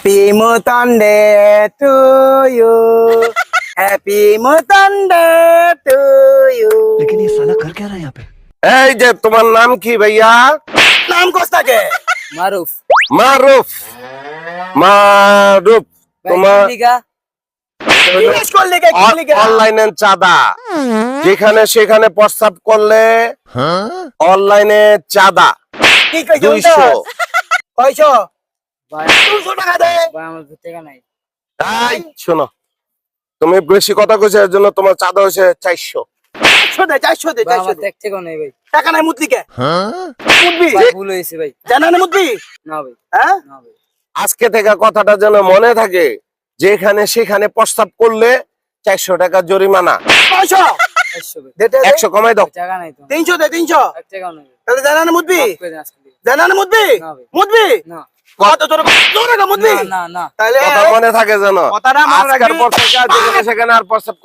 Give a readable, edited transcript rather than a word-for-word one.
Happy মুতান্ডে to you, happy মুতান্ডে to you. लेकिन ये साला कर क्या रहा है यहाँ पे? এই যে তোমার নাম কি ভাইয়া? নাম কোস্তাকে মারুফ। মারুফ। মারুফ তোমার জিজ্ঞেস করলি কে, কি লিগা? অনলাইনে চাঁদা, যেখানে সেখানে প্রস্তাব করলে অনলাইনে চাঁদা কি কইছো 200। কইছো ভাই 200 টাকা দে। ভাই আমার কাছে টাকা নাই। এই শোনো, তুমি বেশি কথা কইছো, এর জন্য তোমার চাঁদা হয়েছে 400। 400 দে, 400 দে, ভাই 400 আমার দে। টাকা নাই ভাই। টাকা নাই মুতলি কে? মুতবি ভাই ভুল হয়েছে ভাই। জানা না মুতবি? না ভাই, হ্যাঁ না ভাই। আজকে থেকে কথাটা যেন মনে থাকে, যেখানে সেখানে প্রস্তাব করলে 400 টাকা জরিমানা। 500 500 ভাই। দে দে 100 কমাই দাও। টাকা নাই তো। 300 দে, 300। এক টাকাও নাই ভাই। তাহলে জানা না মুতবি? মাফ করে দেন আজকে দিয়ে। জানা না মুতবি? না ভাই। মুতবি না কত তোর মুতবি? না না না। তাহলে কথা মনে থাকে যেন, কথাটা মনে আজকের রাখবি। পর থেকে আর যেখানে সেখানে আর প্রস্তাব